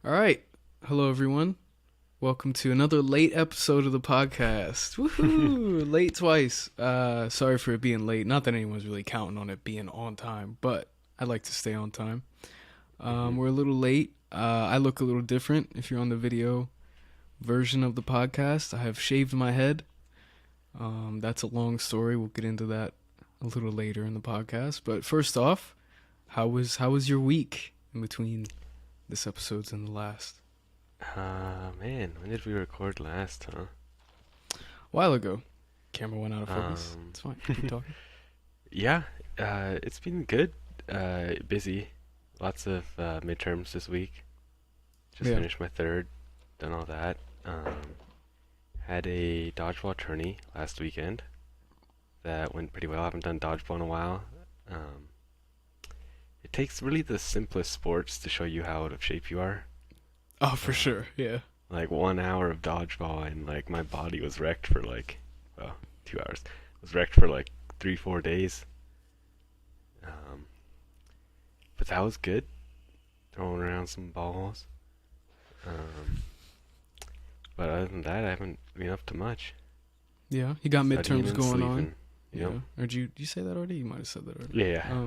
All right. Hello, everyone. Welcome to another late episode of the podcast. Woohoo! Late twice. Sorry for it being late. Not that anyone's really counting on it being on time, but I like to stay on time. We're a little late. I look a little different if you're on the video version of the podcast. I have shaved my head. That's a long story. We'll get into that a little later in the podcast. But first off, how was your week in between this episode's and the last? Man, when did we record last, huh? A while ago. Camera went out of focus. It's fine. Keep talking. Yeah, it's been good. Busy. Lots of midterms this week. Just finished my third. Done all that. Had a dodgeball tourney last weekend. That went pretty well. I haven't done dodgeball in a while. It takes really the simplest sports to show you how out of shape you are. Oh, for sure. Yeah. Like 1 hour of dodgeball and like my body was wrecked for 2 hours. Was wrecked for 3-4 days. But that was good. Throwing around some balls. But other than that, I haven't been up to much. Yeah. You got Studying midterms and going sleeping. on. Yep. Yeah. Or did you say that already? You might have said that already. Yeah.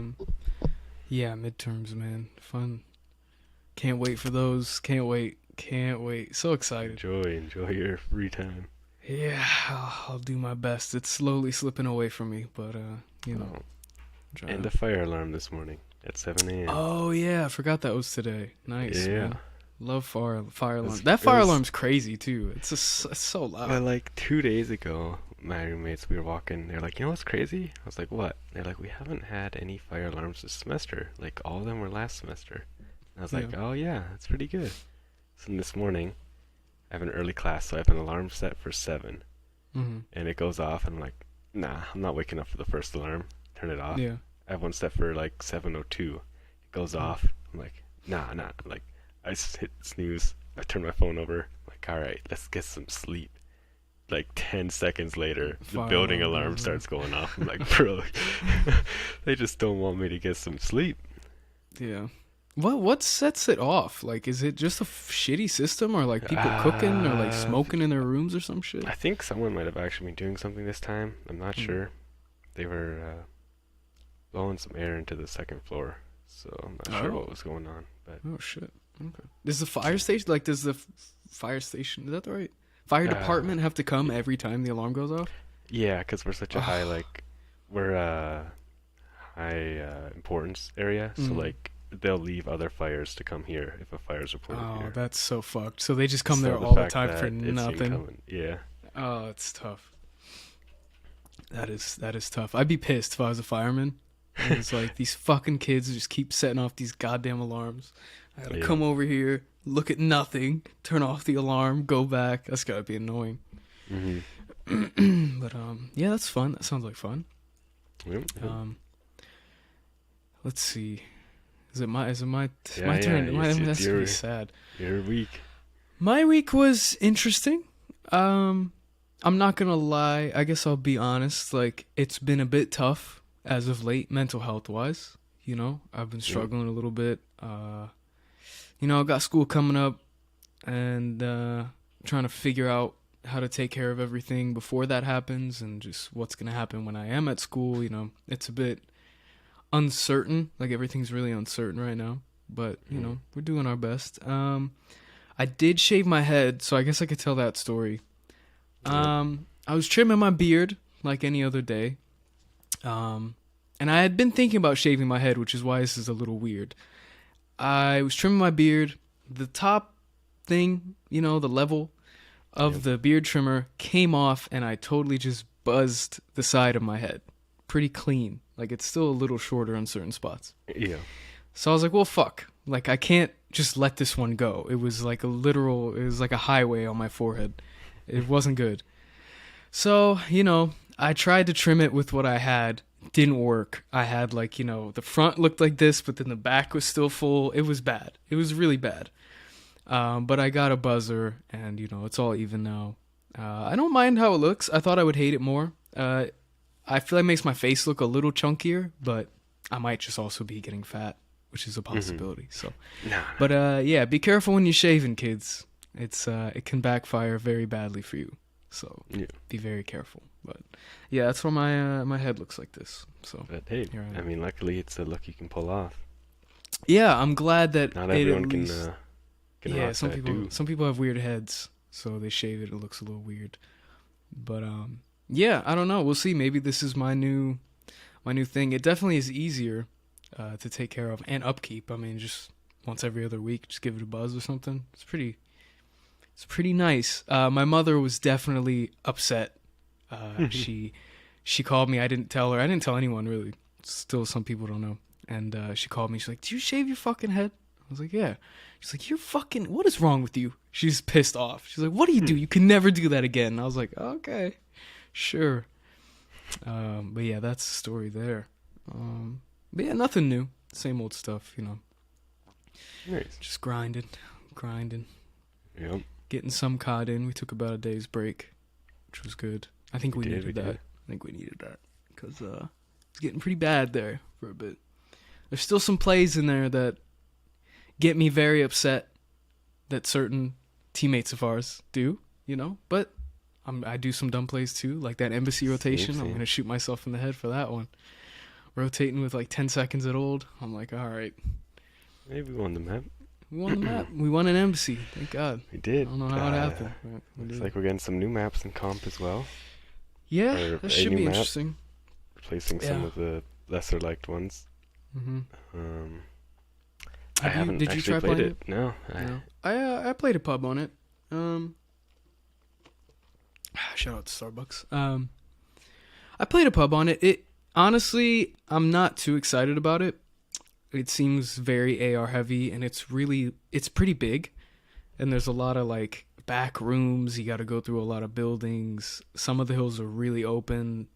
Yeah, midterms, man. Fun. Can't wait for those. Can't wait. So excited. Enjoy your free time. Yeah, I'll do my best. It's slowly slipping away from me, but Oh. trying And to- the fire alarm this morning at 7 a.m. Oh yeah, I forgot that was today. Nice. Yeah. Man. Love fire alarm. It's- That it fire was- alarm's crazy too. It's so loud. Well, 2 days ago, my roommates, we were walking, they're like, you know what's crazy? I was like, what? They're like, we haven't had any fire alarms this semester. Like, all of them were last semester. And I was like, Yeah. oh yeah, that's pretty good. So this morning, I have an early class, so I have an alarm set for 7. Mm-hmm. And it goes off, and I'm like, nah, I'm not waking up for the first alarm. Turn it off. Yeah. I have one set for 7:02. It goes off. I'm like, nah. I'm like, I just hit snooze. I turn my phone over. I'm like, all right, let's get some sleep. 10 seconds later, the Fire building alarm alarm goes starts going off. I'm like, bro, they just don't want me to get some sleep. Yeah. What sets it off? Is it just a shitty system, or people cooking, or smoking in their rooms, or some shit? I think someone might have actually been doing something this time. I'm not sure. They were blowing some air into the second floor, so I'm not sure what was going on. But Oh shit. Okay. Does the fire station does the fire station, is that the right? Fire department have to come every time the alarm goes off? yeah, because we're such a high we're high importance area, so they'll leave other fires to come here if a fire's reported Oh, here. that's so fucked. So they just come So there all the fact time that for it's nothing. incoming- Yeah. Oh, it's tough. That is tough. I'd be pissed if I was a fireman. And it's these fucking kids just keep setting off these goddamn alarms. I gotta come over here, look at nothing, turn off the alarm, go back. That's gotta be annoying. Mm-hmm. But yeah, that's fun. That sounds like fun. Yep. Let's see. Is it my my Yeah, turn? yeah, it's That's gonna be your- sad. Your week. My week was interesting. I'm not gonna lie. I guess I'll be honest. It's been a bit tough as of late, mental health wise. I've been struggling a little bit. I got school coming up, and trying to figure out how to take care of everything before that happens, and just what's gonna happen when I am at school. It's a bit uncertain. Everything's really uncertain right now. But we're doing our best. I did shave my head, so I guess I could tell that story. I was trimming my beard like any other day. And I had been thinking about shaving my head, which is why this is a little weird. I was trimming my beard. The top thing, the level of the beard trimmer came off, and I totally just buzzed the side of my head. Pretty clean. It's still a little shorter in certain spots. Yeah. So I was like, well, fuck. I can't just let this one go. It was it was like a highway on my forehead. It wasn't good. So, I tried to trim it with what I had. Didn't work. I had the front looked like this, but then the back was still full. It was bad. It was really bad. But I got a buzzer, and, it's all even now. I don't mind how it looks. I thought I would hate it more. I feel like it makes my face look a little chunkier, but I might just also be getting fat. which is a possibility. So, Nah. but yeah, be careful when you're shaving, kids. It can backfire very badly for you. So be very careful. But yeah, that's why my head looks like this. So, But hey, I mean, luckily it's a look you can pull off. yeah, I'm glad that Not everyone can. Yeah, some people have weird heads, so they shave it. It looks a little weird. But yeah, I don't know. We'll see. Maybe this is my new thing. It definitely is easier to take care of and upkeep. I mean, just once every other week, just give it a buzz or something. It's pretty nice. My mother was definitely upset. She called me. I didn't tell her. I didn't tell anyone really. Still, some people don't know. And she called me. She's like, "Do you shave your fucking head?" I was like, "Yeah." She's like, "You're fucking. What is wrong with you?" She's pissed off. She's like, "What do you do? You can never do that again." And I was like, "Okay, sure." But yeah, that's the story there. But yeah, nothing new. Same old stuff, you know. Nice. Just grinding. Yep. Getting some COD in. We took about a day's break, which was good. I think we needed that. Did. I think we needed that because it's getting pretty bad there for a bit. There's still some plays in there that get me very upset that certain teammates of ours do, you know. But I do some dumb plays too, like that embassy rotation. Same. I'm gonna shoot myself in the head for that one. Rotating with like 10 seconds at old. I'm like, all right. Maybe we won the map. We won the map. We won an embassy. Thank God. We did. I don't know how it happened. Looks like we're getting some new maps in comp as well. Yeah, that should be interesting. Replacing some of the lesser liked ones. Mm-hmm. I haven't did you actually try played playing it. No. I played a pub on it. Shout out to Starbucks. I played a pub on it. It honestly, I'm not too excited about it. It seems very AR heavy, and it's pretty big. And there's a lot of like back rooms. You got to go through a lot of buildings. Some of the hills are really open.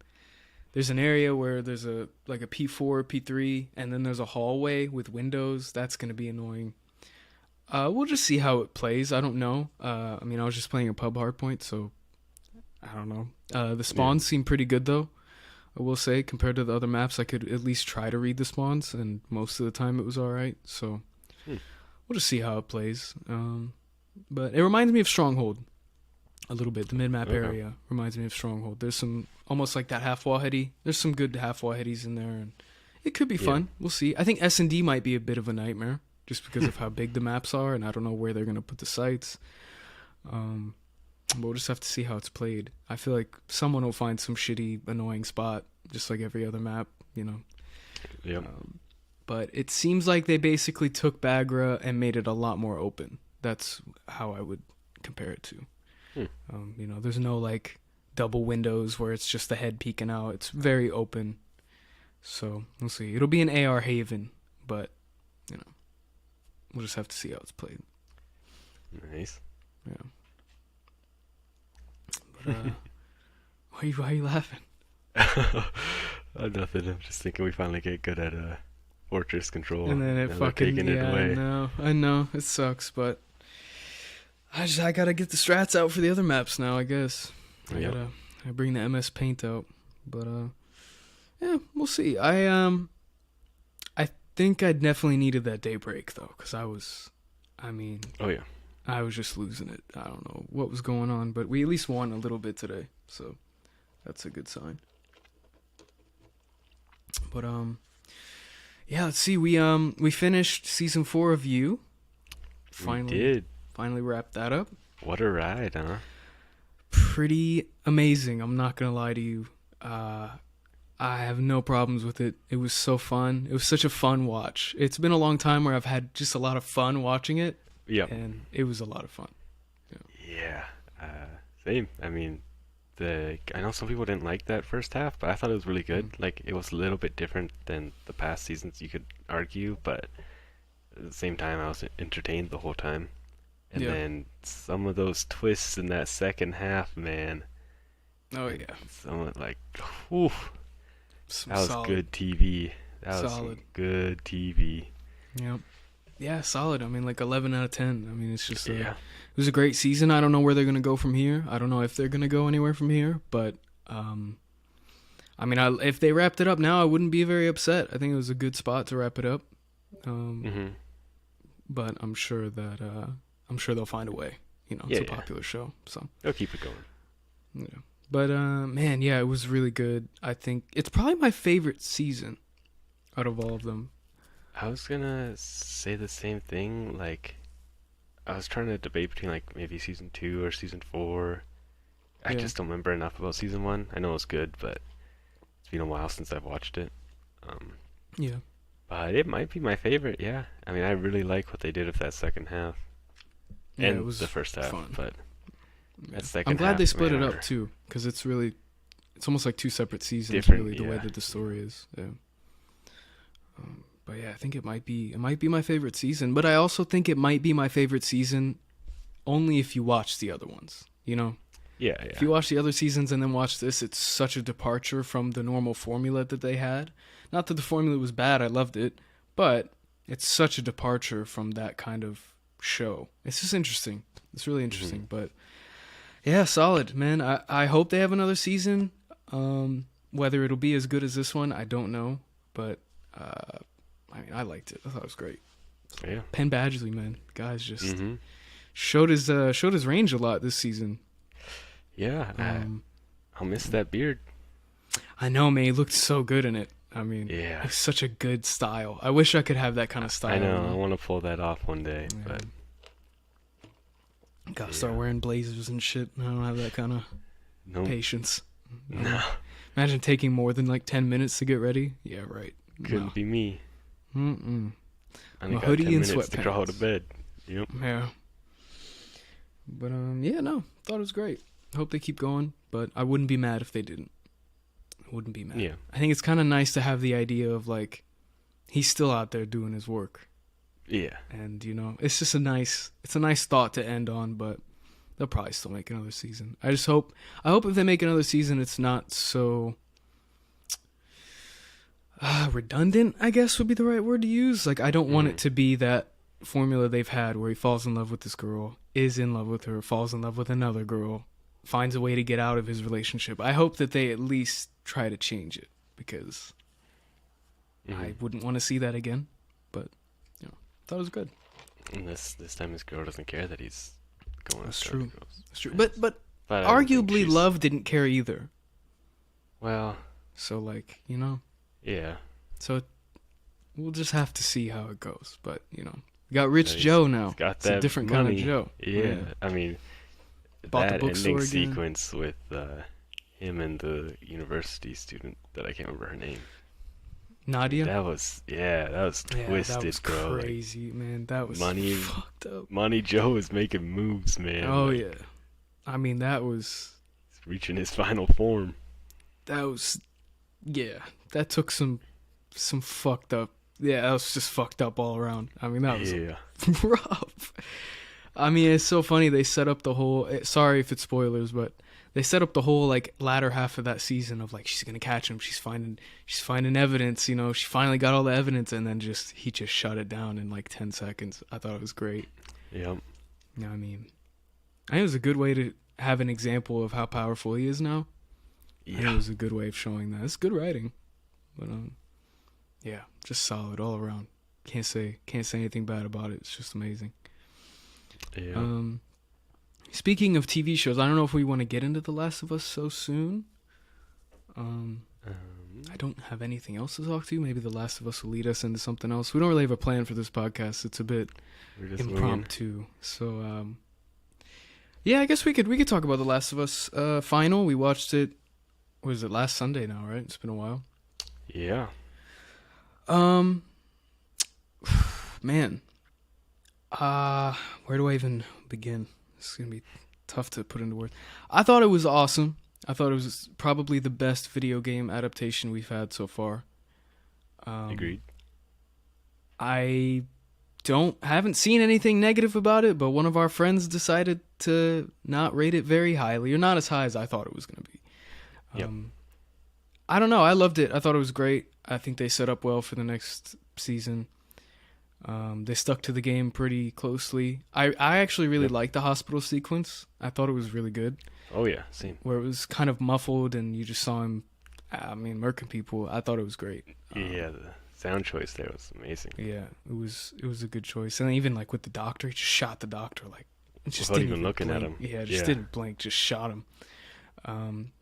There's an area where there's a P4, P3, and then there's a hallway with windows. That's going to be annoying. We'll just see how it plays. I don't know. I mean, I was just playing a pub hardpoint, so I don't know. The spawns seem pretty good, though. I will say, compared to the other maps, I could at least try to read the spawns, and most of the time it was all right. So we'll just see how it plays. But it reminds me of Stronghold a little bit. The mid-map area reminds me of Stronghold. There's some almost like that half-wall heady. There's some good half-wall headies in there, and it could be fun. We'll see. I think S&D might be a bit of a nightmare just because of how big the maps are, and I don't know where they're going to put the sites. But we'll just have to see how it's played. I feel like someone will find some shitty, annoying spot, just like every other map, you know. Yep. But it seems like they basically took Bagra and made it a lot more open. That's how I would compare it to. You know, there's no like double windows where it's just the head peeking out. It's very open. So we'll see. It'll be an AR haven, but you know, we'll just have to see how it's played. Nice. Yeah. But why are you laughing? Nothing. I'm just thinking we finally get good at fortress control, and then it fucking taking it away. I know it sucks, but I gotta get the strats out for the other maps now. I guess I bring the MS Paint out, but yeah, we'll see. I think I definitely needed that day break though, because I was just losing it. I don't know what was going on, but we at least won a little bit today, so that's a good sign. But yeah, let's see. We finished season 4 of You. Finally, we did. Finally wrapped that up. What a ride, huh? Pretty amazing. I'm not gonna lie to you. I have no problems with it. It was so fun. It was such a fun watch. It's been a long time where I've had just a lot of fun watching it. Yeah. And it was a lot of fun. Yeah. Same. I mean, I know some people didn't like that first half, but I thought it was really good. Like, it was a little bit different than the past seasons, you could argue, but at the same time, I was entertained the whole time. And then some of those twists in that second half, man. Oh, yeah. Some like, whew. That was solid. good TV. That was Solid. some good TV. Yep. Yeah, solid. I mean, like 11 out of 10. I mean, it's just Yeah. It was a great season. I don't know where they're going to go from here. I don't know if they're going to go anywhere from here, but I mean, if they wrapped it up now, I wouldn't be very upset. I think it was a good spot to wrap it up. Mhm. But I'm sure that I'm sure they'll find a way. You know, Yeah, it's a yeah. popular show, so They'll keep it going. yeah. But man, yeah, it was really good. I think it's probably my favorite season out of all of them. I was gonna say the same thing. Like, I was trying to debate between like maybe season 2 or season 4. I Yeah, just don't remember enough about season 1. I know it was good, but it's been a while since I've watched it. Um, yeah, but it might be my favorite. Yeah. I mean, I really like what they did with that second half yeah. It and the was first half, fun. but Yeah. that I'm second glad they half, split man, it up are too, because it's almost like two separate seasons, different. really, the way Yeah. that the story is. Yeah. But yeah, I think it might be my favorite season. But I also think it might be my favorite season only if you watch the other ones. You know, Yeah, if yeah. you watch the other seasons and then watch this, it's such a departure from the normal formula that they had. Not that the formula was bad, I loved it, but it's such a departure from that kind of show. It's just interesting. It's really Hmm. interesting. But yeah, solid, man. I hope they have another season. Whether it'll be as good as this one, I don't know. But I mean, I liked it. I thought it was great. Yeah. Penn Badgley, man, guy's just Hmm. showed his range a lot this season. Yeah. Um, I'll miss that beard. I know, man. He looked so good in it. I mean, Yeah. it's such a good style. I wish I could have that kind of style. I know. You I want to pull that off one day, Yeah. but Gotta yeah. start wearing blazers and shit. I don't have that kind of no, patience. no, Imagine taking more than like 10 minutes to get ready. Yeah, right. couldn't be me. Mm-mm. I only A got hoodie 10 and minutes to crawl out sweatpants. of bed. Yep. Yeah. But yeah, no, thought it was great. Hope they keep going, but I wouldn't be mad if they didn't. I wouldn't be mad. Yeah. I think it's kind of nice to have the idea of like he's still out there doing his work, Yeah. and you know, it's just a nice thought to end on. But they'll probably still make another season. I hope if they make another season, it's not so redundant, I guess would be the right word to use. Like, I don't want it to be that formula they've had where he falls in love with this girl, is in love with her, falls in love with another girl, finds a way to get out of his relationship. I hope that they at least try to change it, because I wouldn't want to see that again. But, you know, thought it was good. And this time his girl doesn't care that he's going. That's after true. other girls. That's true. Nice. But I don't think arguably, she's- love didn't care either. Well, So, like, you know, yeah. so we'll just have to see how it goes. But, you know, we got Rich He's- Joe now. he's got It's a that different money. kind of Joe. Yeah. I mean, Bought the that bookstore ending again. sequence with him and the university student that I can't remember her name. Nadia. That was twisted, that was bro. Like, crazy, man. That was Money- fucked up. Money Joe is making moves, man. Oh Like, yeah, I mean that was he's reaching his final form. yeah. That took some fucked up. Yeah, that was just fucked up all around. I mean that was Yeah. rough. I mean, it's so funny. They set up the whole. Sorry if it's spoilers, but they set up the whole like latter half of that season of like she's gonna catch him. She's finding evidence. You know, she finally got all the evidence, and then he just shut it down in like 10 seconds. I thought it was great. Yep. You know what I mean, I think it was a good way to have an example of how powerful he is now. I think it Yeah. was a good way of showing that. It's good writing, but yeah, just solid all around. Can't say anything bad about it. It's just amazing. Yeah. Speaking of TV shows, I don't know if we want to get into The Last of Us so soon. I don't have anything else to talk to. Maybe The Last of Us will lead us into something else. We don't really have a plan for this podcast. It's a bit We're just winging. impromptu. So, yeah, I guess we could talk about The Last of Us final. We watched it. What was it, last Sunday now, right? It's been a while. Yeah. Man. Where do I even begin? It's going to be tough to put into words. I thought it was awesome. I thought it was probably the best video game adaptation we've had so far. Agreed. I haven't seen anything negative about it, but one of our friends decided to not rate it very highly, or not as high as I thought it was going to be. Yep. I don't know. I loved it. I thought it was great. I think they set up well for the next season. They stuck to the game pretty closely. I actually really liked the hospital sequence. I thought it was really good. Oh yeah, same. Where it was kind of muffled and you just saw him, murking people. I thought it was great. Yeah, the sound choice there was amazing. Yeah, it was a good choice. And even like with the doctor, he just shot the doctor like just Without didn't even looking blink. at him. Yeah, just didn't blink, just shot him.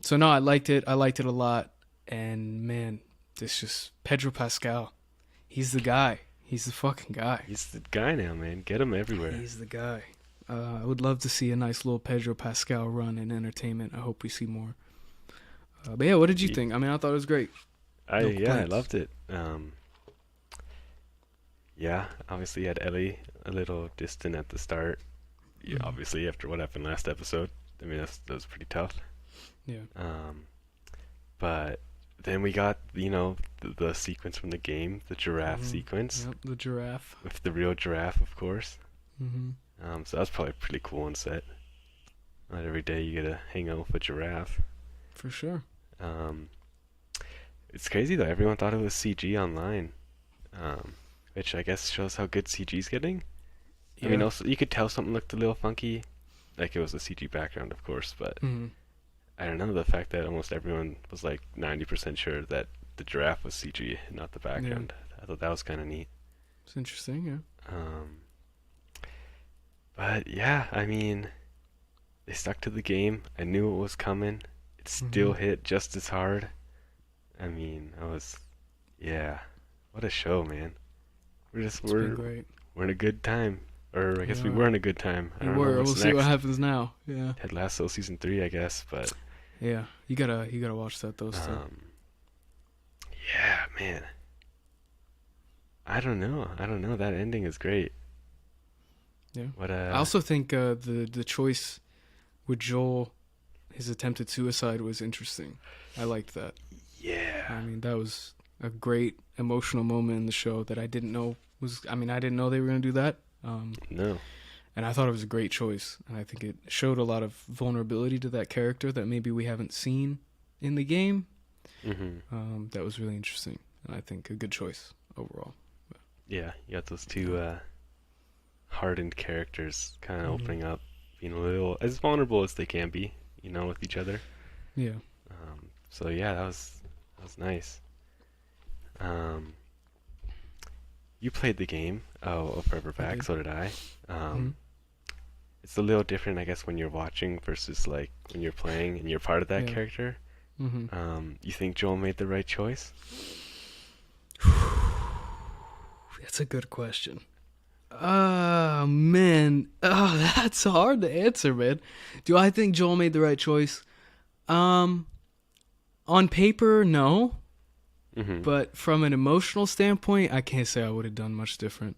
So no, I liked it. I liked it a lot. And man, this just Pedro Pascal. He's the guy. He's the fucking guy. He's the guy now, man. Get him everywhere. He's the guy. I would love to see a nice little Pedro Pascal run in entertainment. I hope we see more. But yeah, what did you think? I mean, I thought it was great. I loved it. Yeah, obviously had Ellie a little distant at the start. Yeah, obviously after what happened last episode. I mean, that was pretty tough. Yeah. But then we got, the sequence from the game, the giraffe sequence. Yep, the giraffe. With the real giraffe, of course. Mm-hmm. So that's probably pretty cool on set. Not every day you get to hang out with a giraffe. For sure. It's crazy though. Everyone thought it was CG online, which I guess shows how good CG's getting. Yeah. I mean, also you could tell something looked a little funky, like it was a CG background, of course. But I don't know, the fact that almost everyone was like 90% sure that the giraffe was CG, not the background. Yeah. I thought that was kind of neat. It's interesting, yeah. But yeah, I mean, they stuck to the game. I knew it was coming. It still hit just as hard. I mean, what a show, man. We're great. We're in a good time, or I guess we were in a good time. I don't know we'll see what happens now. Yeah. Ted Lasso season 3, I guess, but yeah, you gotta watch that though. Still. Yeah, man. I don't know. That ending is great. Yeah. What I also think the choice with Joel, his attempted suicide, was interesting. I liked that. Yeah. I mean, that was a great emotional moment in the show that I didn't know was. I mean, I didn't know they were gonna do that. No. And I thought it was a great choice, and I think it showed a lot of vulnerability to that character that maybe we haven't seen in the game. That was really interesting, and I think a good choice overall. Yeah, you got those two hardened characters kind of opening up, being a little as vulnerable as they can be, with each other. Yeah. So yeah, that was nice. You played the game, Forever Back, so did I. It's a little different, I guess, when you're watching versus like when you're playing and you're part of that character. You think Joel made the right choice? That's a good question. Oh, man. Oh, that's hard to answer, man. Do I think Joel made the right choice? On paper, no. But from an emotional standpoint, I can't say I would have done much different.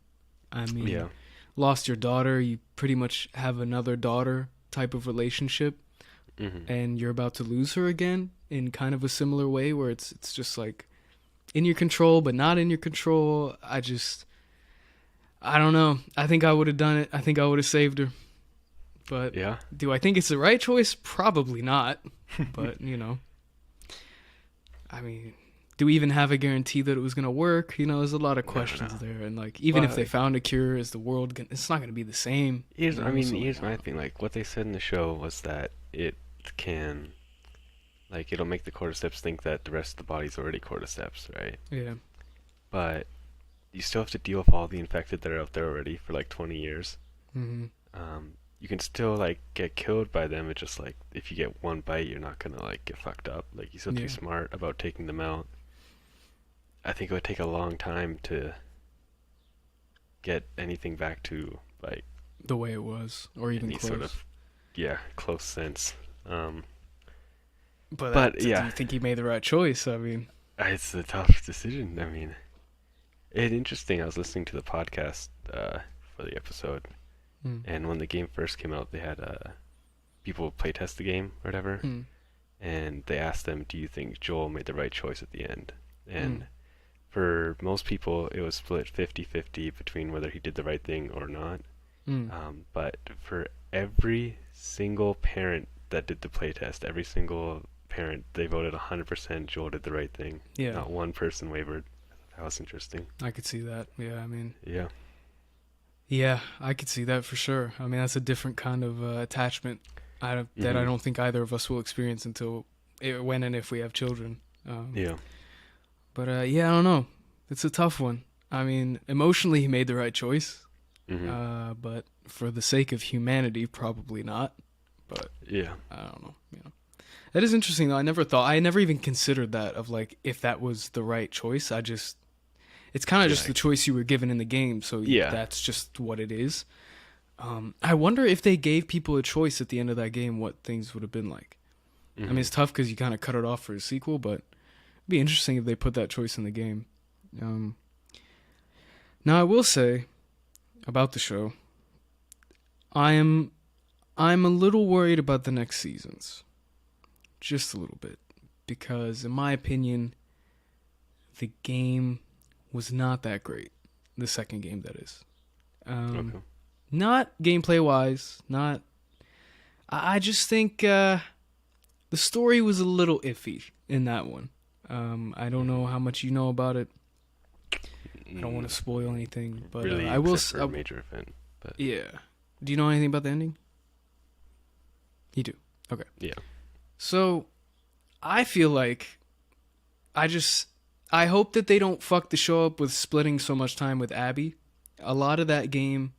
I mean, lost your daughter, you pretty much have another daughter type of relationship, and you're about to lose her again in kind of a similar way where it's just like in your control but not in your control. I don't know. I think I would have done it. I think I would have saved her. But do I think it's the right choice? Probably not. But, I mean, do we even have a guarantee that it was going to work? There's a lot of questions there. And, like, even if they found a cure, is the world it's not going to be the same. Here's my thing. Like, what they said in the show was that it can, like, it'll make the cordyceps think that the rest of the body's already cordyceps, right? Yeah. But you still have to deal with all the infected that are out there already for, like, 20 years. You can still, like, get killed by them. It's just, like, if you get one bite, you're not going to, like, get fucked up. Like, you still have to be smart about taking them out. I think it would take a long time to get anything back to, like, the way it was, or even any close. sort of, close sense. But do you think he made the right choice? I mean, it's a tough decision. I mean, it's interesting. I was listening to the podcast for the episode, and when the game first came out, they had people playtest the game or whatever, and they asked them, "Do you think Joel made the right choice at the end?" And for most people, it was split 50-50 between whether he did the right thing or not. But for every single parent that did the playtest, every single parent, they voted 100% Joel did the right thing. Yeah. Not one person wavered. That was interesting. I could see that. Yeah, I mean. Yeah. Yeah, I could see that for sure. I mean, that's a different kind of attachment that I don't think either of us will experience until when and if we have children. Yeah. But I don't know. It's a tough one. I mean, emotionally, he made the right choice, but for the sake of humanity, probably not. But Yeah. I don't know. That is interesting though. I never even considered that of like if that was the right choice. It's kind of just the choice you were given in the game, so that's just what it is. I wonder if they gave people a choice at the end of that game, what things would have been like. I mean, it's tough because you kind of cut it off for a sequel, but it'd be interesting if they put that choice in the game. Now, I will say about the show, I'm a little worried about the next seasons, just a little bit, because in my opinion, the game was not that great. The second game, that is. Not gameplay wise, not. I just think the story was a little iffy in that one. I don't know how much you know about it. I don't want to spoil anything, but really, I will. For a major event, but yeah. Do you know anything about the ending? You do. Okay. Yeah. So, I feel like I hope that they don't fuck the show up with splitting so much time with Abby. A lot of that game,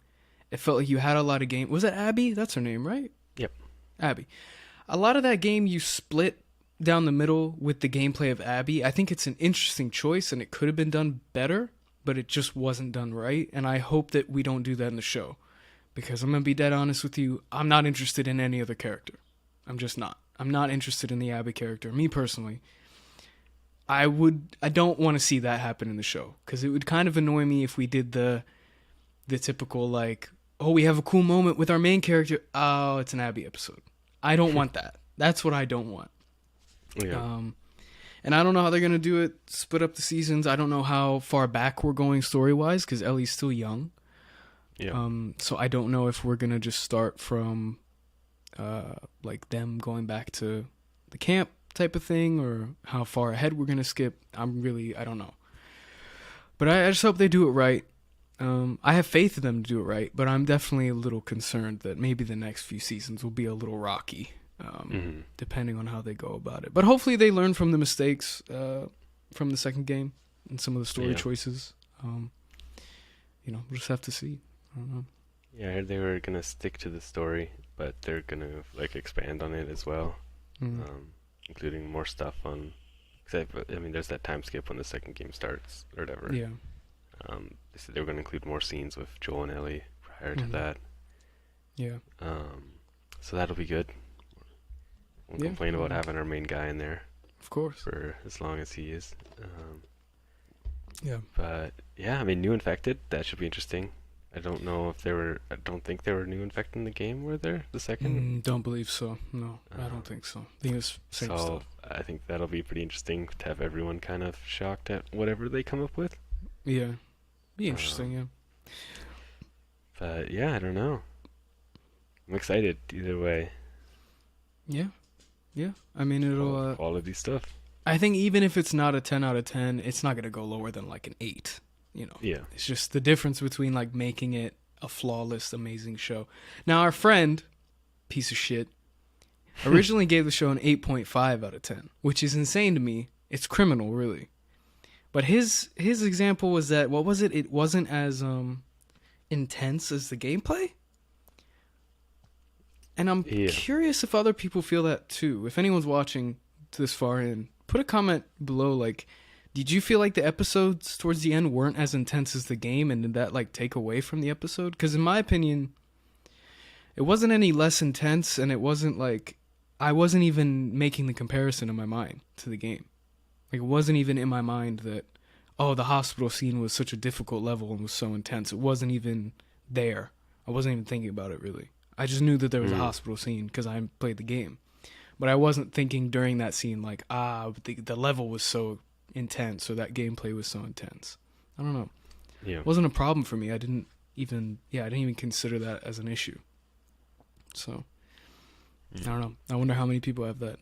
it felt like you had a lot of game. Was that Abby? That's her name, right? Yep. Abby. A lot of that game you split down the middle with the gameplay of Abby. I think it's an interesting choice and it could have been done better, but it just wasn't done right. And I hope that we don't do that in the show. Because I'm going to be dead honest with you, I'm not interested in any other character. I'm just not. I'm not interested in the Abby character. Me personally. I don't want to see that happen in the show. Because it would kind of annoy me if we did the typical like, oh, we have a cool moment with our main character. Oh, it's an Abby episode. I don't want that. That's what I don't want. Yeah. And I don't know how they're going to do it, split up the seasons. I don't know how far back we're going story-wise, because Ellie's still young. Yeah. So I don't know if we're going to just start from like them going back to the camp type of thing, or how far ahead we're going to skip. I don't know. But I just hope they do it right. I have faith in them to do it right, but I'm definitely a little concerned that maybe the next few seasons will be a little rocky, depending on how they go about it. But hopefully they learn from the mistakes from the second game and some of the story choices. We'll just have to see. I don't know. Yeah, I heard they were gonna stick to the story, but they're gonna like expand on it as well, including more stuff on. I mean, there's that time skip when the second game starts or whatever. Yeah. They said they were gonna include more scenes with Joel and Ellie prior to that. Yeah. So that'll be good. Won't complain about having our main guy in there. Of course. For as long as he is. Yeah. But yeah, I mean, new infected. That should be interesting. I don't know if there were. I don't think there were new infected in the game. Were there the second? Don't believe so. No, I don't think so. I think it's same stuff. I think that'll be pretty interesting to have everyone kind of shocked at whatever they come up with. Yeah, be interesting. Yeah. But yeah, I don't know. I'm excited either way. Yeah. I mean, it'll quality stuff. I think even if it's not a 10 out of 10, it's not gonna go lower than like an 8. Yeah. It's just the difference between like making it a flawless, amazing show. Now, our friend, piece of shit, originally gave the show an 8.5 out of 10, which is insane to me. It's criminal, really. But his example was that, what was it? It wasn't as intense as the gameplay. And I'm curious if other people feel that too. If anyone's watching this far in, put a comment below, like, did you feel like the episodes towards the end weren't as intense as the game, and did that like take away from the episode? Because in my opinion, it wasn't any less intense, and it wasn't like, I wasn't even making the comparison in my mind to the game. Like, it wasn't even in my mind that, oh, the hospital scene was such a difficult level and was so intense. It wasn't even there. I wasn't even thinking about it, really. I just knew that there was a hospital scene because I played the game. But I wasn't thinking during that scene, like, the level was so intense, or that gameplay was so intense. I don't know. Yeah. It wasn't a problem for me. I didn't even consider that as an issue. So, I don't know. I wonder how many people have that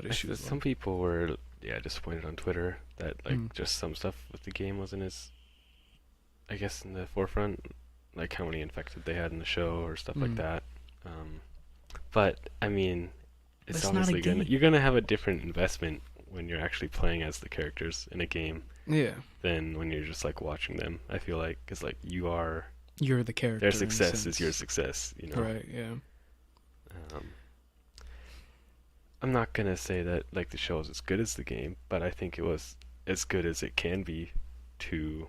issue. Some people were disappointed on Twitter that like just some stuff with the game wasn't as, I guess, in the forefront, like how many infected they had in the show or stuff like that. But I mean, it's obviously you're gonna have a different investment when you're actually playing as the characters in a game. Yeah. than when you're just like watching them. I feel like because like You're the character. their success is your success. Right. Yeah. Um, I'm not gonna say that like the show is as good as the game, but I think it was as good as it can be to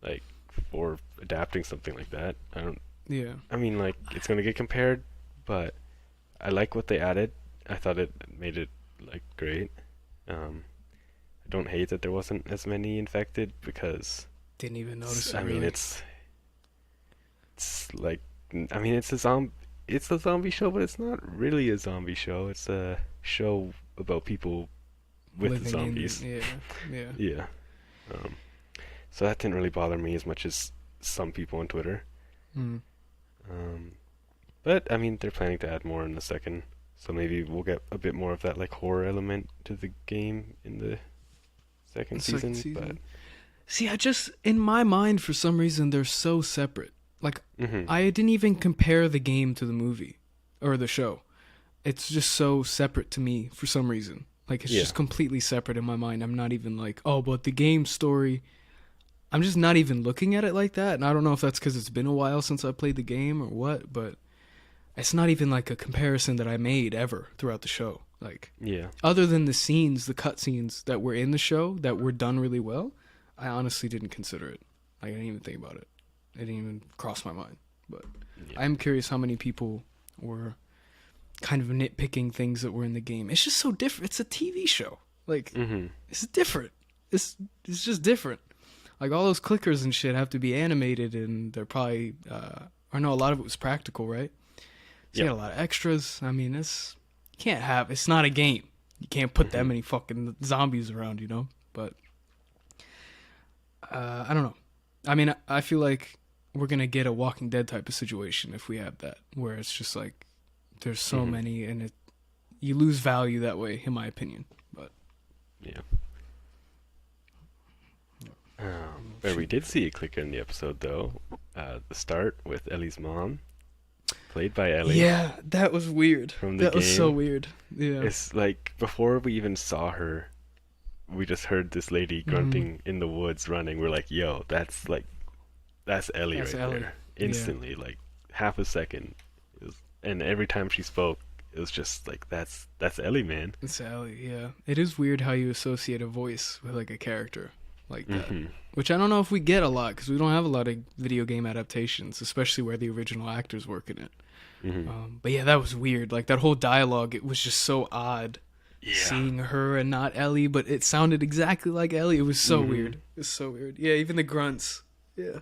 like for adapting something like that. Yeah. I mean, like it's gonna get compared, but I like what they added. I thought it made it like great. I don't hate that there wasn't as many infected because Didn't even notice it. I mean, really. it's like I mean, it's a zombie show, but it's not really a zombie show. It's a show about people with Living zombies. Yeah. Yeah. Yeah. Um, so that didn't really bother me as much as some people on Twitter. Mm. But I mean, they're planning to add more in the second, so maybe we'll get a bit more of that like horror element to the game in the second season. But see, in my mind, for some reason, they're so separate. Like, mm-hmm. I didn't even compare the game to the movie or the show. It's just so separate to me for some reason. Like, it's just completely separate in my mind. I'm not even like, oh, but the game story. I'm just not even looking at it like that. And I don't know if that's because it's been a while since I played the game or what, but it's not even like a comparison that I made ever throughout the show. Like, other than the scenes, the cut scenes that were in the show that were done really well, I honestly didn't consider it. Like, I didn't even think about it. It didn't even cross my mind. But I'm curious how many people were kind of nitpicking things that were in the game. It's just so different. It's a TV show. Like, it's different. It's just different. Like, all those clickers and shit have to be animated, and they're probably, or no, a lot of it was practical, right? So you got a lot of extras. I mean, it's not a game. You can't put that many fucking zombies around, But, I don't know. I mean, I feel like we're going to get a Walking Dead type of situation if we have that, where it's just like, there's so many, and you lose value that way, in my opinion. But where we did see a clicker in the episode, though, the start with Ellie's mom, played by Ellie. Yeah, that was weird. That was so weird. Yeah, it's like before we even saw her, we just heard this lady grunting in the woods, running. We're like, "Yo, that's Ellie right there." Instantly, like half a second, and every time she spoke, it was just like, "That's Ellie, man." It's Ellie. Yeah, it is weird how you associate a voice with like a character like that, which I don't know if we get a lot because we don't have a lot of video game adaptations, especially where the original actors work in it. But yeah, that was weird. Like that whole dialogue, it was just so odd. Seeing her and not Ellie, but it sounded exactly like Ellie. It was so weird. It was so weird. Yeah, even the grunts. Yeah.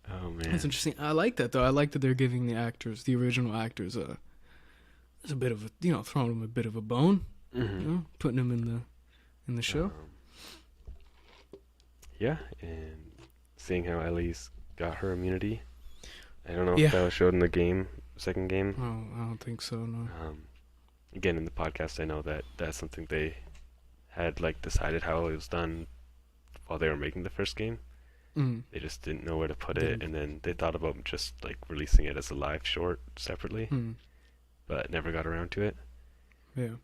Oh man, that's interesting. I like that though. I like that they're giving the original actors, a bit of a, throwing them a bit of a bone, putting them in the show. Yeah, and seeing how Ellie's got her immunity. I don't know if that was showed in the second game. Oh, I don't think so. No. Again, in the podcast, I know that that's something they had like decided how it was done while they were making the first game. They just didn't know where to put it, and then they thought about just like releasing it as a live short separately, but never got around to it. Yeah.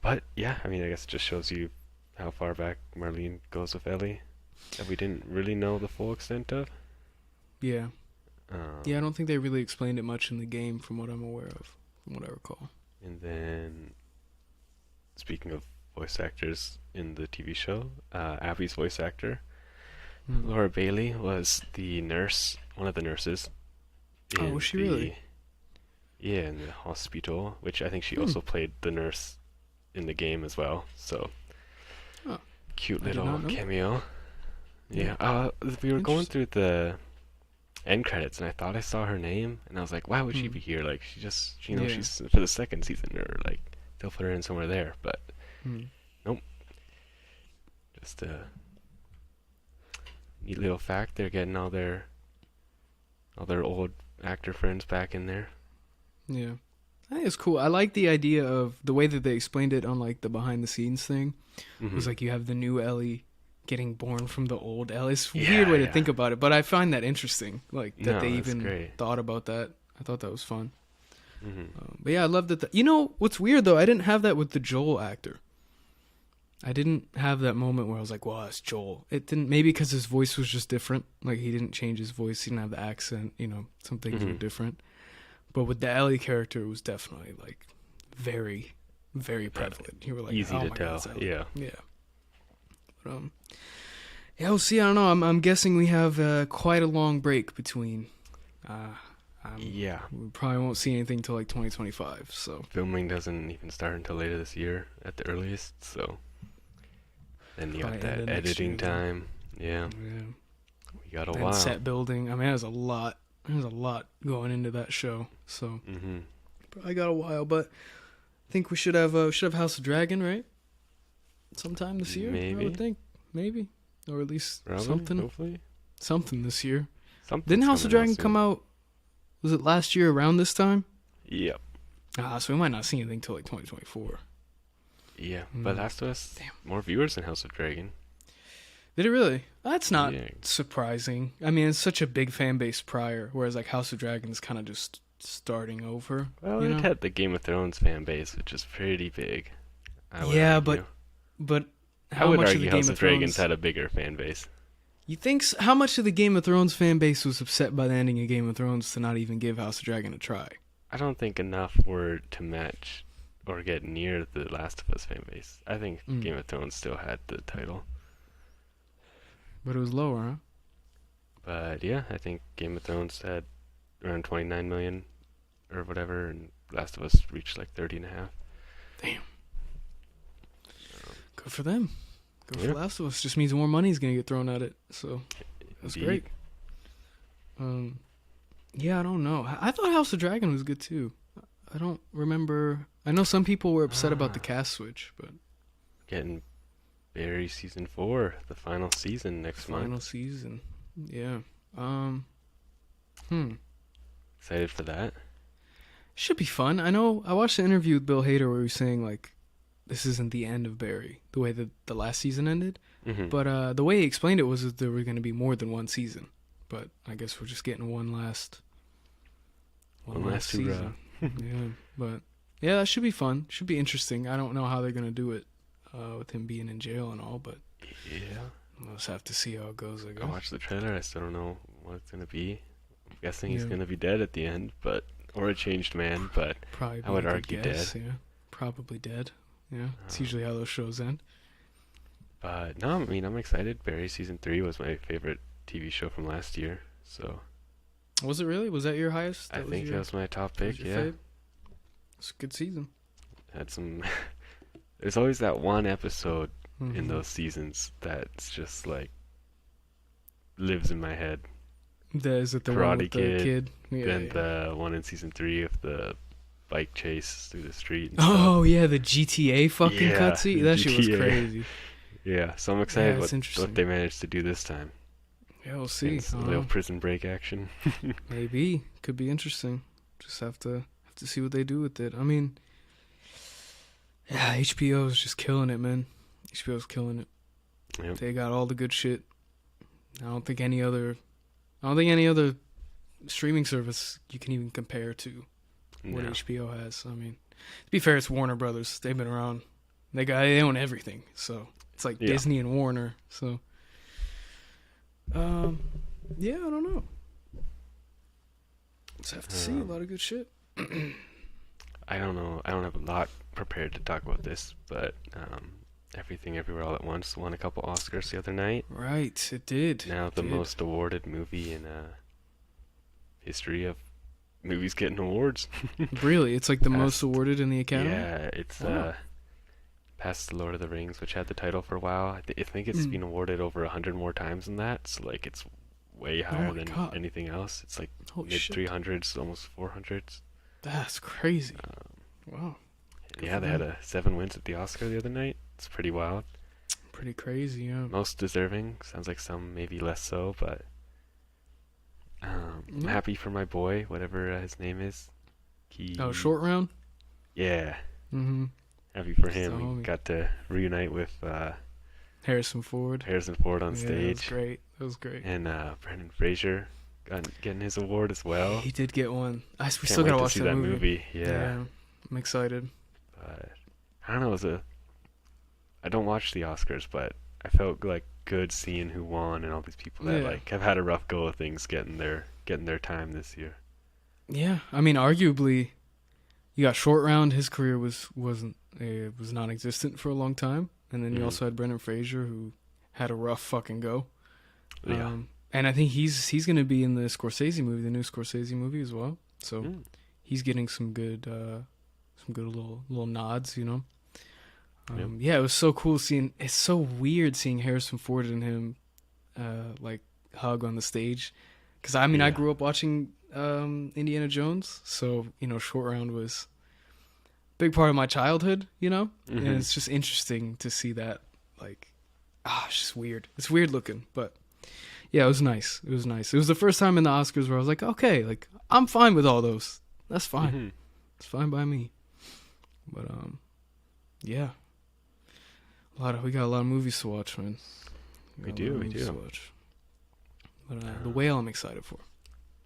But yeah, I mean, I guess it just shows you how far back Marlene goes with Ellie that we didn't really know the full extent of. Yeah. I don't think they really explained it much in the game, from what I'm aware of, from what I recall. And then, speaking of voice actors in the TV show, Abby's voice actor, Laura Bailey, was the nurse, one of the nurses. Oh, was she really? Yeah, in the hospital, which I think she also played the nurse in the game as well. So, cute little cameo. Yeah. We were going through the end credits, and I thought I saw her name, and I was like, why would she be here? Like, she just, she's for the second season, or like they'll put her in somewhere there. But nope. Just a neat little fact. They're getting all their old actor friends back in there. Yeah, I think it's cool. I like the idea of the way that they explained it on like the behind the scenes thing. It was like you have the new Ellie getting born from the old Ellie. It's a weird way to think about it, but I find that interesting. Like that they even thought about that. I thought that was fun. But yeah, I love that. You know what's weird though? I didn't have that with the Joel actor. I didn't have that moment where I was like, "Wow, it's Joel." It didn't. Maybe because his voice was just different. Like he didn't change his voice. He didn't have the accent. Some things were different. But with the Ellie character, it was definitely like very, very prevalent. You were like, easy "Oh to my tell." God, it's Ellie." Yeah. Yeah. But, yeah, we'll see. I don't know. I'm guessing we have quite a long break between. Yeah. We probably won't see anything till like 2025. So Filming doesn't even start until later this year at the earliest. So then you got probably end that of next editing year, then. time. Yeah. Yeah. We got a And while. set building. I mean, there's a lot. There's a lot going into that show. So I got a while, but I think we should have House of Dragon, right? Sometime this year. Maybe. I would think maybe, or at least Probably, something. hopefully. Something this year. Something's Didn't House of coming Dragon soon. come out? Was it last year around this time? Yep. So we might not see anything till like 2024. Yeah, but Last of Us, Damn. more viewers than House of Dragon. Did it really? That's not Yeah. surprising. I mean, it's such a big fan base prior, whereas like House of Dragon is kind of just starting over. Well, it had the Game of Thrones fan base, which is pretty big. I would Yeah, argue. but I how would much of argue the Game House of of Dragons Thrones? had a bigger fan base. You think how much of the Game of Thrones fan base was upset by the ending of Game of Thrones to not even give House of Dragon a try? I don't think enough were to match or get near the Last of Us fan base. I think Game of Thrones still had the title. But it was lower, huh? But yeah, I think Game of Thrones had around 29 million or whatever, and Last of Us reached like 30.5. Damn. Good for them. Good Yeah. for Last of Us. Just means more money's gonna get thrown at it. So that's Indeed. great. Yeah, I don't know. I thought House of Dragon was good too. I don't remember. I know some people were upset about the cast switch, but Getting Barry season 4, the final season next final month. season. Yeah. Excited for that. Should be fun. I know. I watched an interview with Bill Hader where he was saying like, this isn't the end of Barry, the way that the last season ended. But the way he explained it was that there were going to be more than one season. But I guess we're just getting one last season. Yeah, but yeah, that should be fun. Should be interesting. I don't know how they're going to do it with him being in jail and all, but Yeah. we'll just have to see how it goes, I I guess. watched the trailer. I still don't know what it's going to be. I'm guessing he's Yeah. going to be dead at the end, or a changed man, but Probably I would a good argue guess, dead. Yeah, probably dead. Yeah, it's usually how those shows end. But no, I mean, I'm excited. Barry season 3 was my favorite TV show from last year, so Was it really? Was that your highest? I think that was my top that was pick. your Yeah, fave? It's a good season. had some. There's always that one episode in Mhm. those seasons that's just like lives in my head. Is it the Karate one with the Kid, kid? Yeah, Then yeah. the one in season 3 of the bike chase through the street. And Oh yeah, the GTA fucking Yeah, cutscene. the That shit was GTA. crazy. stuff. Yeah, so I'm excited it's interesting. what they managed to do this time. Yeah, we'll see. It's a I don't little know. prison break action. Maybe could be interesting. Just have to see what they do with it. I mean, yeah, HBO is just killing it, man. HBO's killing it. Yep. They got all the good shit. I don't think any other streaming service you can even compare to what No. HBO has. I mean, to be fair, it's Warner Brothers. They've been around. They own everything. So it's like Yeah. Disney and Warner. So, yeah, I don't know. Just have to see a lot of good shit. I don't know. I don't have a lot prepared to talk about this, but Everything Everywhere All at Once won a couple Oscars the other night. Right, it did. Now the most awarded movie in history of movies getting awards. Really, it's like the Past- most awarded in the Academy. Yeah, it's Wow. past The Lord of the Rings, which had the title for a while. I think it's been awarded over 100 more times than that. So like it's way higher my than God. anything else. It's like Holy mid shit, 300s, almost 400s. that's crazy. Wow, Good Yeah, for they had 7 wins at the Oscar the other night. It's pretty wild. pretty crazy. Yeah. Most deserving. Sounds like some maybe less so, but I'm Yeah. happy for my boy, whatever his name is. Oh, short round. Yeah, Mm-hmm. happy for Just a him. homie. We got to reunite with Harrison Ford. Harrison Ford on Yeah, that was stage, great. That was great. and Brendan Fraser getting his award as well. He did get one. We Can't still wait gotta to watch see that movie. Yeah, I'm excited. but I don't know. It was a I don't watch the Oscars, but I felt like good seeing who won and all these people that Yeah. like have had a rough go of things getting their time this year. Yeah. I mean, arguably, you got Short Round. His career was non-existent for a long time, and then you Hmm. also had Brendan Fraser, who had a rough fucking go. Yeah. And I think he's gonna be in the Scorsese movie, the new Scorsese movie as well. So Mm. he's getting some good little nods, you know. Yep. Yeah, it was so cool seeing. It's so weird seeing Harrison Ford and him, like hug on the stage, because I mean I Yeah. grew up watching Indiana Jones, so you know Short Round was a big part of my childhood, you know, and Hmm. it's just interesting to see that. Like, it's just weird. It's weird looking, but yeah, it was nice. It was nice. It was the first time in the Oscars where I was like, okay, like I'm fine with all those. That's fine. Hmm. It's fine by me. But yeah, we got a lot of movies to watch, man. We Got a lot do. of We movies to do. watch. But the Whale, I'm excited for.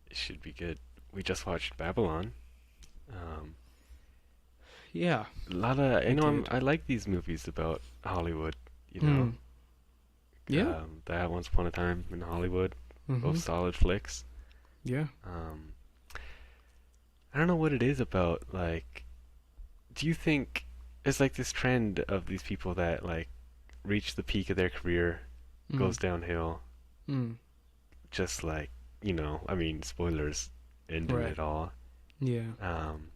It should be good. We just watched Babylon. Um, Yeah, a lot of we did. I like these movies about Hollywood. You know, Hmm. Yeah. that Once Upon a Time in Hollywood, Mm-hmm. both solid flicks. Yeah. Um, I don't know what it is about like. Do you think it's like this trend of these people that like reach the peak of their career, Mm. goes downhill, Mm. just like I mean, spoilers, ending Right. it all. Yeah. Um,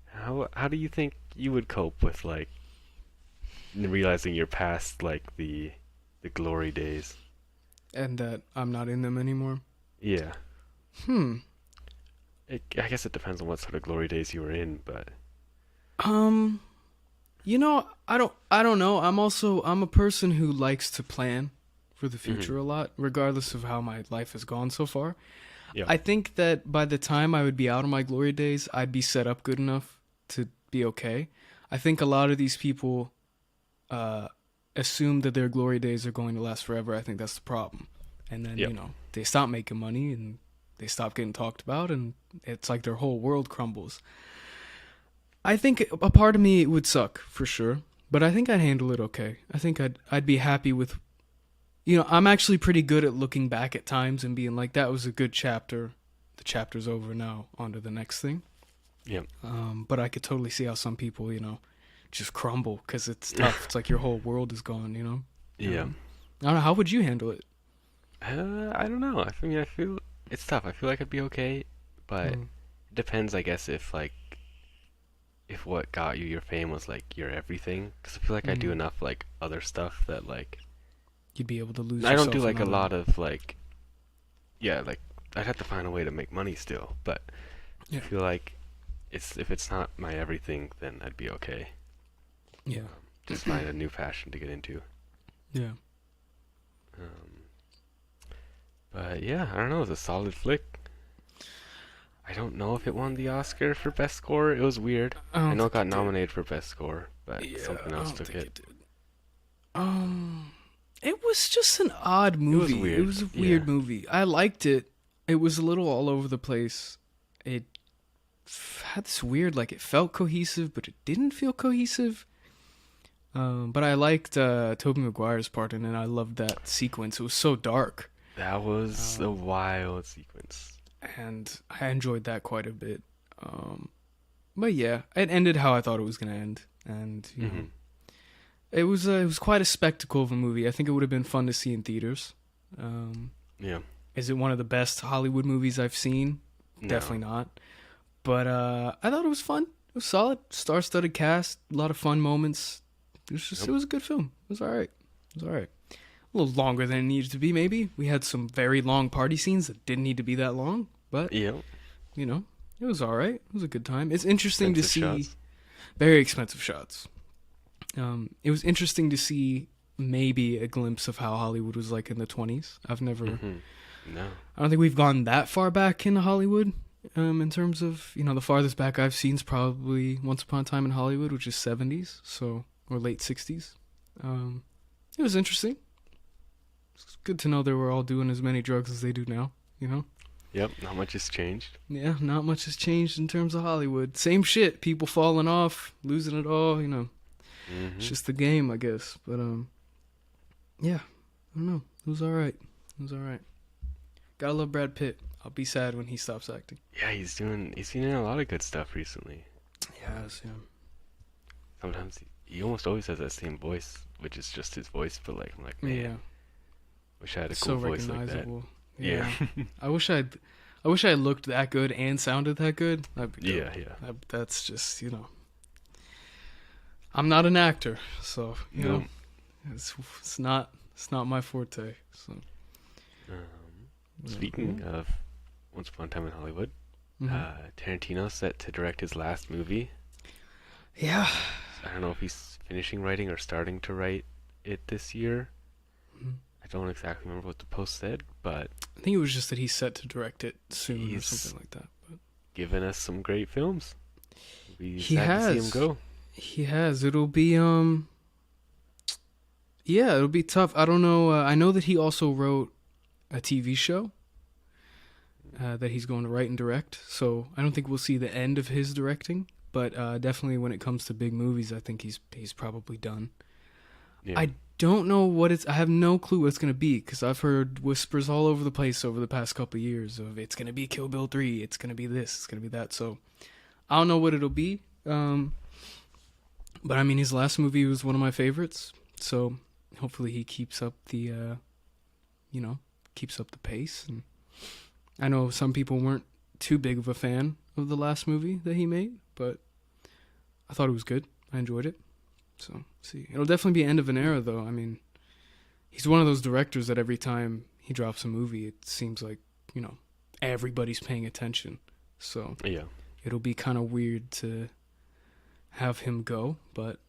how do you think you would cope with like realizing you're past like the glory days? And that I'm not in them anymore. Yeah, Hmm. I guess it depends on what sort of glory days you were in, but Um. You know, I don't know. I'm a person who likes to plan for the hmm future a lot, regardless of how my life has gone so far. yeah, I think that by the time I would be out of my glory days, I'd be set up good enough to be okay. I think a lot of these people uh, assume that their glory days are going to last forever. I think that's the problem. And then, yeah, you know, they stop making money and they stop getting talked about, and it's like their whole world crumbles. I think a part of me would suck for sure, but I think I'd handle it okay. I think I'd be happy with, you know, I'm actually pretty good at looking back at times and being like, that was a good chapter. The chapter's over now. On to the next thing. yeah. But I could totally see how some people, you know, just crumble because it's tough. It's like your whole world is gone, you know? Yeah. I don't know. How would you handle it? I don't know. I mean, I feel it's tough. I feel like I'd be okay, but it Mm, depends, I guess, if what got you your fame was like your everything. Because I feel like I do mm. enough like other stuff that like You'd be able to lose I don't do yourself like in a other. lot of like yeah like I'd have to find a way to make money still, but I Yeah. feel like it's if it's not my everything, then I'd be okay. Yeah. Just find a new passion to get into. Yeah. Um, but yeah, I don't know. It was a solid flick. I don't know if it won the Oscar for best score. It was weird. I I don't know it think got it did. nominated for best score, but Yeah, something I else don't took think it. it did. It was just an odd It was movie. It weird. was a Yeah. weird movie. I liked it. It was a little all over the place. It had this weird, like, it felt cohesive, but it didn't feel cohesive. But I liked Tobey Maguire's part in it. I loved that sequence. It was so dark, That was a um, wild sequence. and I enjoyed that quite a bit. Um, but yeah, it ended how I thought it was gonna end, and you know, Hmm. it was quite a spectacle of a movie. I think it would have been fun to see in theaters. Um, Yeah. is it one of the best Hollywood movies I've seen? No. Definitely not. But I thought it was fun. It was solid, star-studded cast, a lot of fun moments. It Yep. was a good film. It was all right. It was all right. A little longer than it needed to be, maybe. We had some very long party scenes that didn't need to be that long, but Yeah. you know, it was all right. It was a good time. It's interesting to Expensive see shots. very expensive shots. It was interesting to see maybe a glimpse of how Hollywood was like in the 20s. Hmm. No. I don't think we've gone that far back in Hollywood. In terms of, you know, the farthest back I've seen is probably Once Upon a Time in Hollywood, which is 70s, so, or late 60s. It was interesting. It's good to know they were all doing as many drugs as they do now, you know? Yep. Not much has changed. Yeah, not much has changed in terms of Hollywood. Same shit, people falling off, losing it all, you know. It's Mm-hmm. just the game, I guess. But yeah, I don't know. It was all right. It was all right. Gotta love Brad Pitt. I'll be sad when he stops acting. Yeah, he's doing a lot of good stuff recently. Yes, yeah. Sometimes he almost always has that same voice, which is just his voice. But like, I'm like, man, Yeah, wish I had a so cool voice like that. recognizable. Yeah, Yeah. I wish I looked that good and sounded that good. That'd be dope. yeah, yeah. That's just, I'm not an actor, so No. it's not my forte. So Speaking of Once Upon a Time in Hollywood, mhm. Tarantino set to direct his last movie. Yeah. I don't know if he's finishing writing or starting to write it this year. Mhm. I don't exactly remember what the post said, but I think it was just that he's set to direct it soon or he's something like that. But given us some great films. We he sad to see him has. go. He has. It'll be yeah, it'll be tough. I don't know. I know that he also wrote a TV show that he's going to write and direct. So I don't think we'll see the end of his directing, but definitely when it comes to big movies, I think he's probably done. Yeah. I don't know what it's. I have no clue what it's gonna be because I've heard whispers all over the place over the past couple of years of it's gonna be Kill Bill 3, it's gonna be this, it's gonna be that. So I don't know what it'll be. But I mean, his last movie was one of my favorites. So hopefully he keeps up the, keeps up the pace. And I know some people weren't too big of a fan of the last movie that he made, but I thought it was good. I enjoyed it. So, see. It'll definitely be end of an era, though. I mean, he's one of those directors that every time he drops a movie, it seems like, everybody's paying attention. So, Yeah. it'll be kind of weird to have him go, but,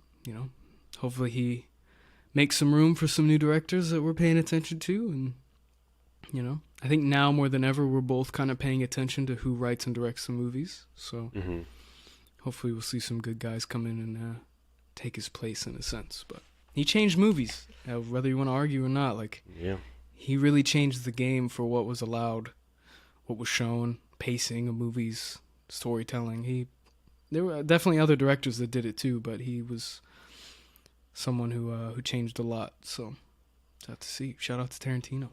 hopefully he makes some room for some new directors that we're paying attention to. And, I think now more than ever, we're both kind of paying attention to who writes and directs the movies. So, Mm-hmm. hopefully we'll see some good guys come in and take his place in a sense. But he changed movies, whether you want to argue or not. Like, Yeah. he really changed the game for what was allowed, what was shown, pacing of movies, storytelling. There were definitely other directors that did it too, but he was someone who changed a lot. So, have to see. Shout out to Tarantino.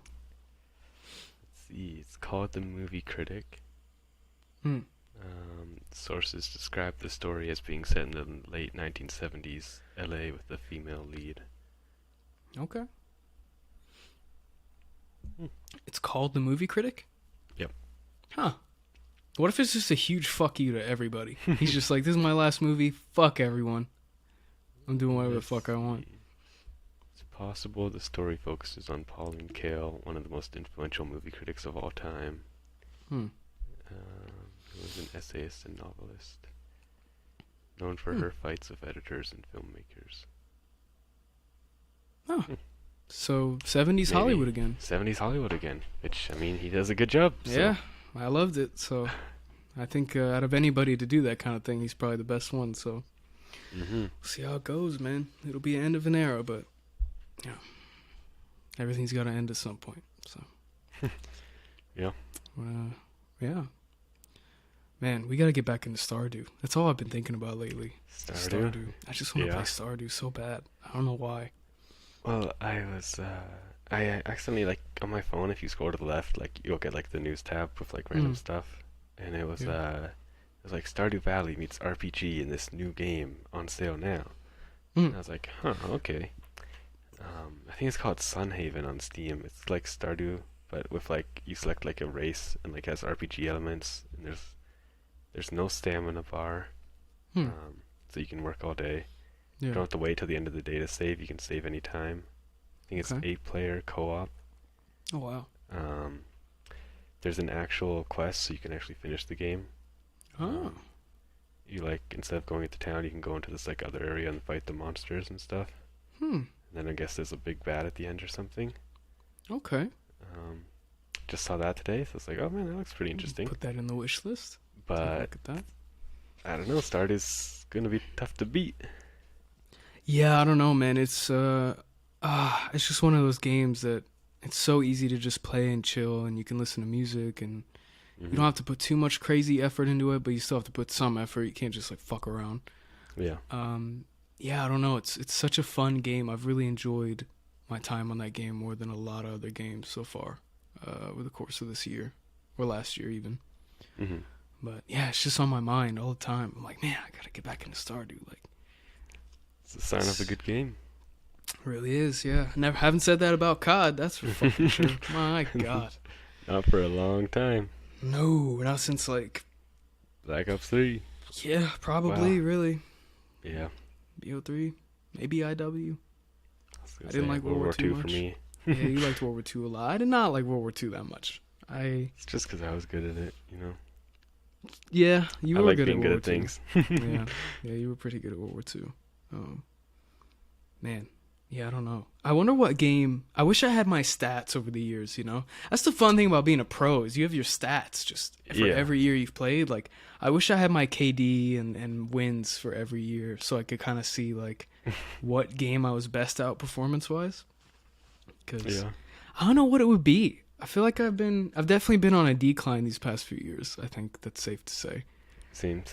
Let's see. It's called The Movie Critic. Hmm. Sources describe the story as being set in the late 1970s LA with a female lead. Okay. Hmm. It's called The Movie Critic? Yep. Huh. What if it's just a huge fuck you to everybody? He's just like, this is my last movie. Fuck everyone. I'm doing whatever the fuck I want. It's possible the story focuses on Pauline Kael, one of the most influential movie critics of all time. Hmm. Who was an essayist and novelist, known for her fights with editors and filmmakers. Oh. So, 70s Maybe. Hollywood again. 70s Hollywood again, which, I mean, he does a good job. So. Yeah. I loved it. So, I think out of anybody to do that kind of thing, he's probably the best one. So, Mm-hmm. we'll see how it goes, man. It'll be the end of an era, but, everything's got to end at some point. So, Yeah. Yeah. Man, we got to get back into Stardew. That's all I've been thinking about lately. Stardew? I just want to Yeah. play Stardew so bad. I don't know why. Well, I accidentally, like, on my phone, if you scroll to the left, like, you'll get, like, the news tab with, like, random stuff. And it was, it was like, Stardew Valley meets RPG in this new game on sale now. And I was like, huh, okay. I think it's called Sunhaven on Steam. It's like Stardew, but with, like, you select, like, a race and, like, has RPG elements. And there's no stamina bar. So you can work all day. You don't have to wait till the end of the day to save. You can save any time. I think it's 8-player co-op. Oh, wow. There's an actual quest, so you can actually finish the game. Oh. You, like, instead of going into town, you can go into this, like, other area and fight the monsters and stuff. And then I guess there's a big bat at the end or something. Okay. Just saw that today, so it's like, oh man, that looks pretty interesting. Put that in the wish list. But Look at that. I don't know, Stardew's gonna be tough to beat. Yeah, I don't know, man. It's just one of those games that it's so easy to just play and chill, and you can listen to music, and you don't have to put too much crazy effort into it, but you still have to put some effort. You can't just like fuck around. Yeah. yeah, I don't know. It's such a fun game. I've really enjoyed my time on that game more than a lot of other games so far over the course of this year or last year even. Hmm. But yeah, it's just on my mind all the time. I'm like, man, I gotta get back into Stardew. Like, It's a sign of a good game. really is. Yeah, never haven't said that about COD. That's for fucking sure. My God, Not for a long time. no, not since like, Black Ops 3. yeah, probably Wow. really Yeah. BO3, maybe IW. I Say didn't like World War Two II for much. me. Yeah, you liked World War II a lot. I did not like World War II that much. It's just because I was good at it, you know. Yeah, you I were like good at being good World at War things. II. Yeah, yeah, you were pretty good at World War II. Um, man, yeah, I don't know. I wonder what game. I wish I had my stats over the years. You know, that's the fun thing about being a pro is you have your stats just for Yeah. every year you've played. Like, I wish I had my KD and wins for every year so I could kind of see like what game I was best out performance wise. Because Yeah. I don't know what it would be. I feel like I've definitely been on a decline these past few years. I think that's safe to say. Same.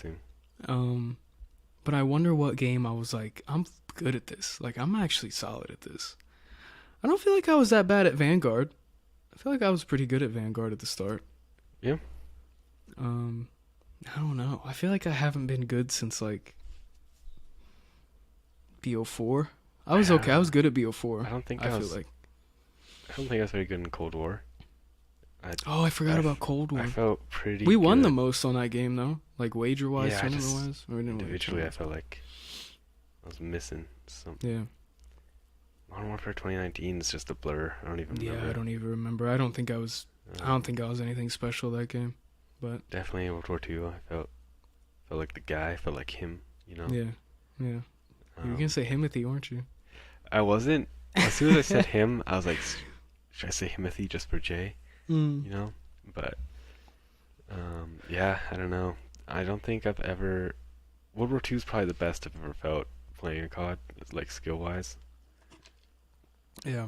Um, but I wonder what game I was like, I'm good at this. Like, I'm actually solid at this. I don't feel like I was that bad at Vanguard. I feel like I was pretty good at Vanguard at the start. Yeah. I don't know. I feel like I haven't been good since like BO4. I was okay. I was good at BO4. I don't think I I feel was. like. I don't think I was very good in Cold War. Oh, I forgot I about Cold War. I felt pretty. We won good. the most on that game though, like wager wise, Yeah, tournament wise. Individually, I felt like I was missing some. Yeah. Modern Warfare 2019 is just a blur. I don't even remember. Yeah, I don't even remember. I don't think I was anything special that game. But Definitely in World War II, I felt like the guy. I felt like him. You know. yeah. You were gonna say Himothy, weren't you? I wasn't. As soon as I said him, I was like, should I say Himothy just for Jay? Mm. You know. But yeah, I don't know. I don't think I've ever. World War II is probably the best I've ever felt playing a COD, like skill wise. Yeah.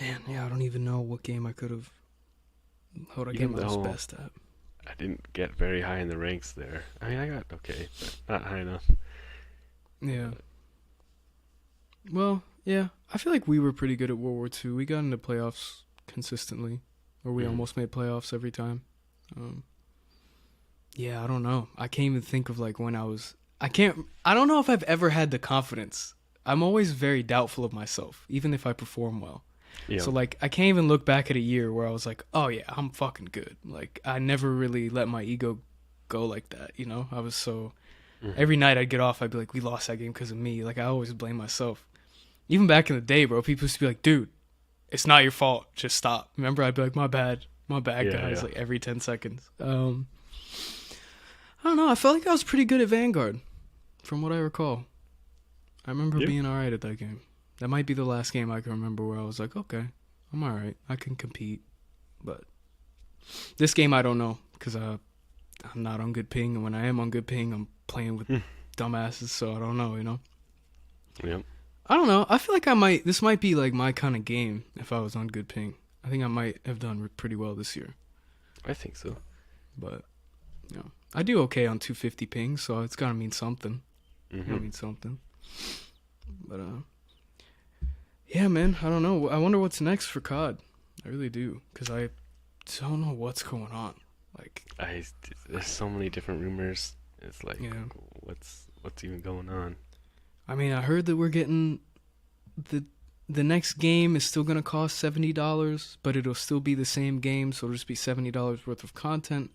Man, yeah, I don't even know what game I could have. What game I was best at. I didn't get very high in the ranks there. I mean, I got okay, but not high enough. Yeah. Well, yeah, I feel like we were pretty good at World War II. We got into playoffs consistently, or we almost made playoffs every time. Yeah, I don't know. I can't even think of like when I was. I don't know if I've ever had the confidence. I'm always very doubtful of myself, even if I perform well. Yeah. So like I can't even look back at a year where I was like, oh yeah, I'm fucking good. Like I never really let my ego go like that, you know? I was so every night I'd get off, I'd be like, we lost that game because of me. Like I always blame myself. Even back in the day, bro, people used to be like, dude, it's not your fault. Just stop. Remember, I'd be like, my bad, guys, Yeah. like every 10 seconds. I don't know. I felt like I was pretty good at Vanguard, from what I recall. I remember being all right at that game. That might be the last game I can remember where I was like, okay, I'm all right. I can compete. But this game, I don't know, because I'm not on good ping. And when I am on good ping, I'm playing with dumbasses, so I don't know, you know? Yep. I don't know. I feel like this might be like my kind of game if I was on good ping. I think I might have done pretty well this year. I think so. But, you know, I do okay on 250 ping, so it's got to mean something. Mm-hmm. Gotta mean something. But, yeah, man, I don't know. I wonder what's next for COD. I really do, because I don't know what's going on. Like, There's so many different rumors. It's like, yeah. what's even going on? I mean, I heard that we're getting the next game is still gonna cost $70, but it'll still be the same game, so it'll just be $70 worth of content.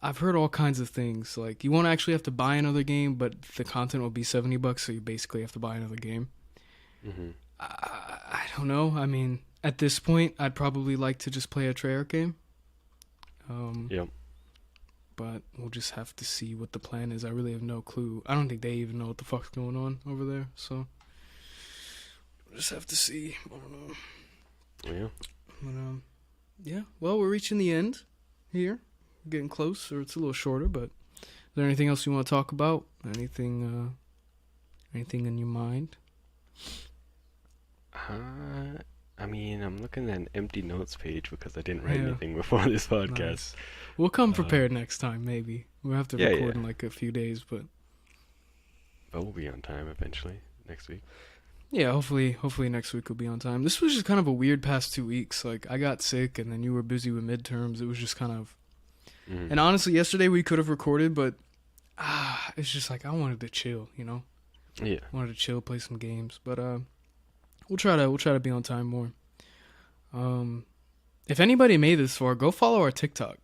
I've heard all kinds of things. Like, you won't actually have to buy another game, but the content will be $70, so you basically have to buy another game. Mm-hmm. I don't know. I mean, at this point, I'd probably like to just play a Treyarch game. Yep. But we'll just have to see what the plan is. I really have no clue. I don't think they even know what the fuck's going on over there, so we'll just have to see. I don't know. Yeah. But, yeah. Well, we're reaching the end here. We're getting close, or it's a little shorter, but is there anything else you want to talk about? Anything in your mind? I mean, I'm looking at an empty notes page because I didn't write anything before this podcast. Nice. We'll come prepared next time, maybe. We'll have to record in like a few days, but but we'll be on time eventually next week. Yeah, hopefully next week will be on time. This was just kind of a weird past 2 weeks. Like, I got sick, and then you were busy with midterms. It was just kind of... Mm-hmm. And honestly, yesterday we could have recorded, but it's just like I wanted to chill, you know? Yeah. I wanted to chill, play some games. But we'll try to be on time more. If anybody made this far, go follow our TikTok.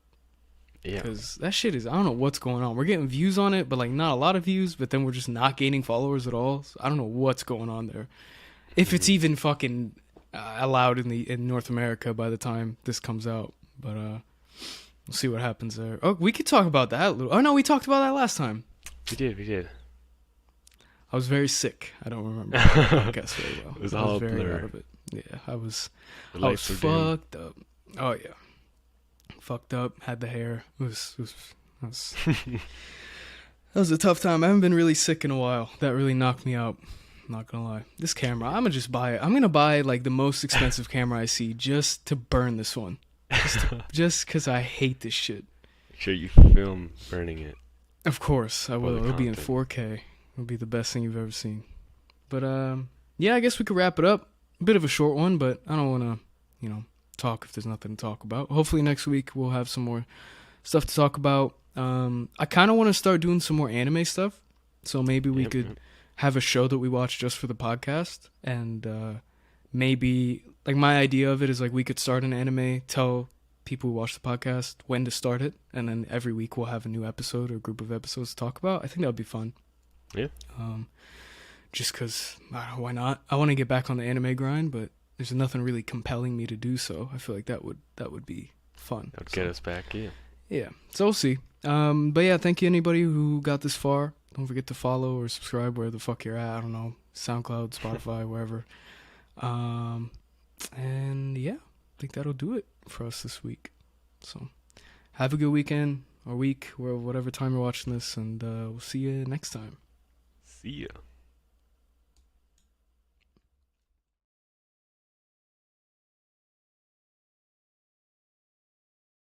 Yeah. Because that shit is... I don't know what's going on. We're getting views on it, but like not a lot of views, but then we're just not gaining followers at all. So I don't know what's going on there. If it's even fucking allowed in North America by the time this comes out. But we'll see what happens there. Oh, we could talk about that a little. Oh no, we talked about that last time. We did. I was very sick. I don't remember the podcast very well. It was I all was very blur. out of it. Yeah, I was The lights were dim. fucked up. Oh yeah, fucked up. Had the hair. It was that was a tough time. I haven't been really sick in a while. That really knocked me out. I'm not gonna lie. This camera, I'm gonna just buy it. I'm gonna buy like the most expensive camera I see just to burn this one. Just because I hate this shit. Make sure you film burning it. Of course, I will. the It'll be in content. 4K. It'll be the best thing you've ever seen. But yeah, I guess we could wrap it up. A bit of a short one, but I don't want to, talk if there's nothing to talk about. Hopefully next week we'll have some more stuff to talk about. I kind of want to start doing some more anime stuff. So maybe we could have a show that we watch just for the podcast, and maybe like my idea of it is like we could start an anime, tell people who watch the podcast when to start it, and then every week we'll have a new episode or group of episodes to talk about. I think that would be fun. Yeah. Just because, why not? I want to get back on the anime grind, but there's nothing really compelling me to do so. I feel like that would be fun. That would get us back, yeah. Yeah, so we'll see. But yeah, thank you anybody who got this far. Don't forget to follow or subscribe where the fuck you're at. I don't know, SoundCloud, Spotify, wherever. And yeah, I think that'll do it for us this week. So have a good weekend or week, or whatever time you're watching this, and we'll see you next time. See ya.